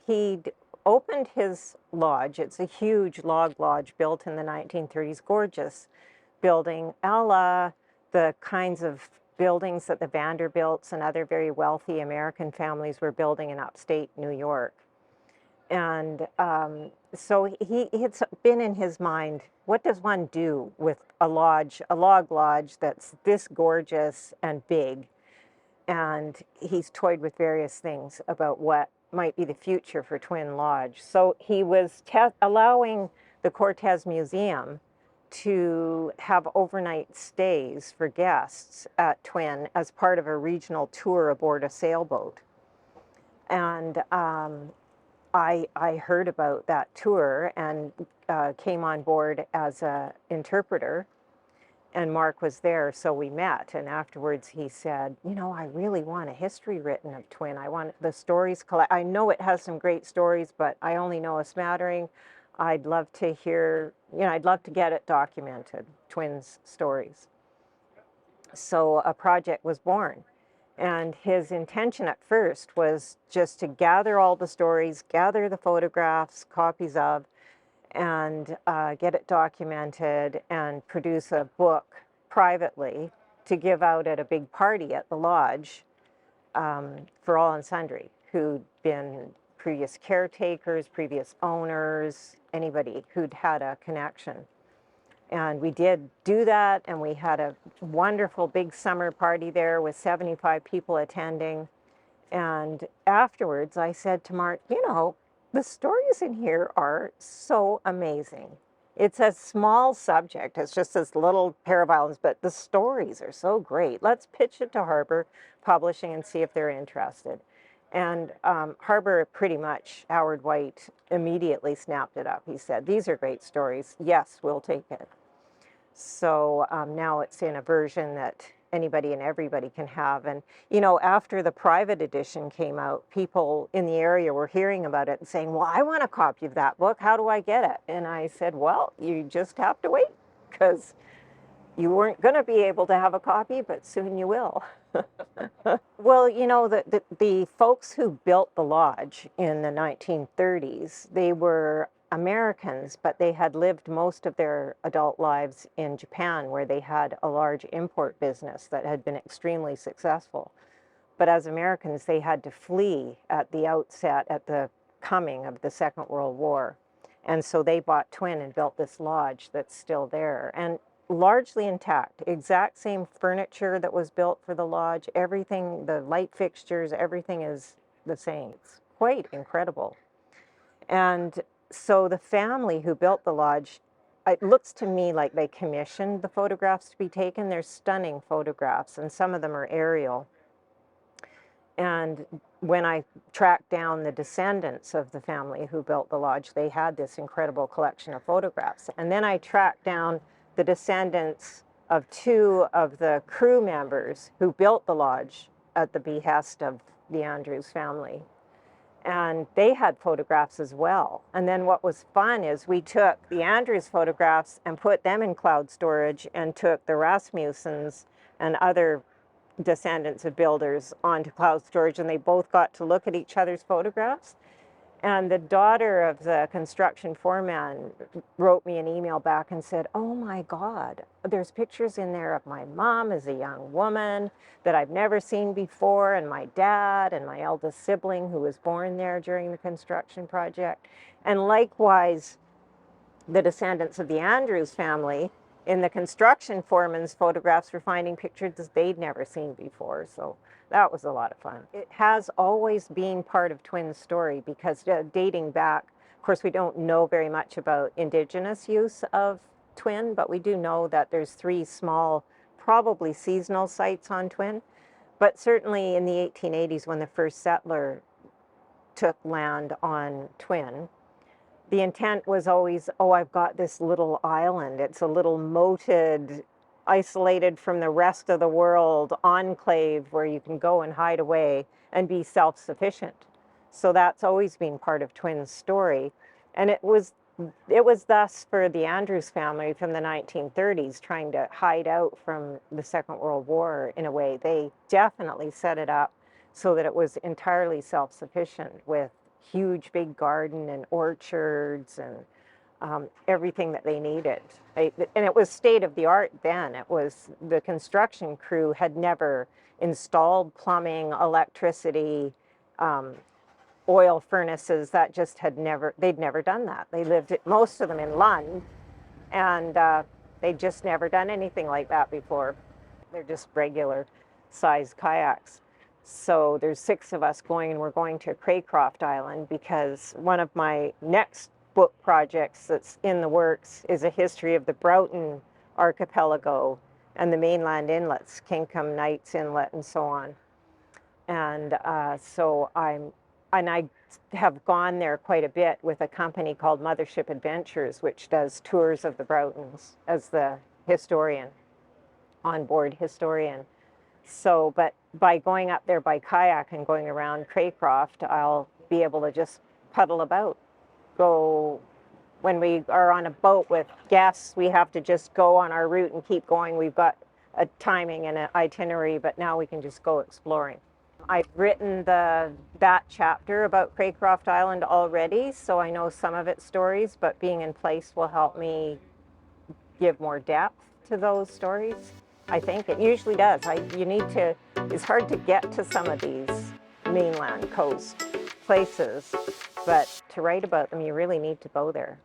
He'd opened his lodge. It's a huge log lodge built in the 1930s, gorgeous building, a la the kinds of buildings that the Vanderbilts and other very wealthy American families were building in upstate New York. And so it's been in his mind, what does one do with a lodge, a log lodge that's this gorgeous and big? And he's toyed with various things about what might be the future for Twin Lodge. So he was allowing the Cortez Museum to have overnight stays for guests at Twin as part of a regional tour aboard a sailboat. And I heard about that tour and came on board as an interpreter, and Mark was there, so we met. And afterwards he said, you know, I really want a history written of Twin. I want the stories I know it has some great stories, but I only know a smattering. I'd love to hear, you know, I'd love to get it documented, Twin's stories. So a project was born. And his intention at first was just to gather all the stories, gather the photographs, copies of, and get it documented and produce a book privately to give out at a big party at the lodge for all and sundry who'd been previous caretakers, previous owners, anybody who'd had a connection. And we did do that, and we had a wonderful big summer party there with 75 people attending. And afterwards, I said to Mark, you know, the stories in here are so amazing. It's a small subject, it's just this little pair of islands, but the stories are so great. Let's pitch it to Harbor Publishing and see if they're interested. And Harbor pretty much, Howard White, immediately snapped it up. He said, these are great stories. Yes, we'll take it. So now it's in a version that anybody and everybody can have. And, you know, after the private edition came out, people in the area were hearing about it and saying, well, I want a copy of that book. How do I get it? And I said, well, you just have to wait, because you weren't going to be able to have a copy, but soon you will. Well, you know, the folks who built the lodge in the 1930s, they were Americans, but they had lived most of their adult lives in Japan, where they had a large import business that had been extremely successful. But as Americans, they had to flee at the outset, at the coming of the Second World War. And so they bought Twin and built this lodge that's still there. And largely intact, exact same furniture that was built for the lodge, everything, the light fixtures, everything is the same. It's quite incredible. And so the family who built the lodge, it looks to me like they commissioned the photographs to be taken. They're stunning photographs, and some of them are aerial. And when I tracked down the descendants of the family who built the lodge, they had this incredible collection of photographs. And then I tracked down the descendants of two of the crew members who built the lodge at the behest of the Andrews family. And they had photographs as well. And then what was fun is we took the Andrews photographs and put them in cloud storage, and took the Rasmussens and other descendants of builders onto cloud storage, and they both got to look at each other's photographs. And the daughter of the construction foreman wrote me an email back and said, oh my God, there's pictures in there of my mom as a young woman that I've never seen before, and my dad and my eldest sibling who was born there during the construction project. And likewise, the descendants of the Andrews family in the construction foreman's photographs were finding pictures that they'd never seen before. So that was a lot of fun. It has always been part of Twin's story, because dating back, of course, we don't know very much about Indigenous use of Twin, but we do know that there's 3 small, probably seasonal sites on Twin. But certainly in the 1880s, when the first settler took land on Twin, the intent was always, oh, I've got this little island. It's a little moated, isolated from the rest of the world enclave where you can go and hide away and be self-sufficient. So that's always been part of Twin's story. And it was thus for the Andrews family from the 1930s trying to hide out from the Second World War in a way. They definitely set it up so that it was entirely self-sufficient with huge big garden and orchards and everything that they needed. And it was state of the art then. It was, the construction crew had never installed plumbing, electricity, oil furnaces. That just had never, they'd never done that. They lived, most of them in Lund, and they'd just never done anything like that before. They're just regular sized kayaks. So there's 6 of us going, and we're going to Craycroft Island because one of my next book projects that's in the works is a history of the Broughton Archipelago and the mainland inlets, Kinkum, Knights Inlet, and so on. And I have gone there quite a bit with a company called Mothership Adventures, which does tours of the Broughtons as the historian, onboard historian. So, but by going up there by kayak and going around Craycroft, I'll be able to just puddle about. Go, when we are on a boat with guests, we have to just go on our route and keep going. We've got a timing and an itinerary, but now we can just go exploring. I've written that chapter about Craycroft Island already, so I know some of its stories, but being in place will help me give more depth to those stories. I think it usually does. It's hard to get to some of these mainland coast places, but to write about them, you really need to go there.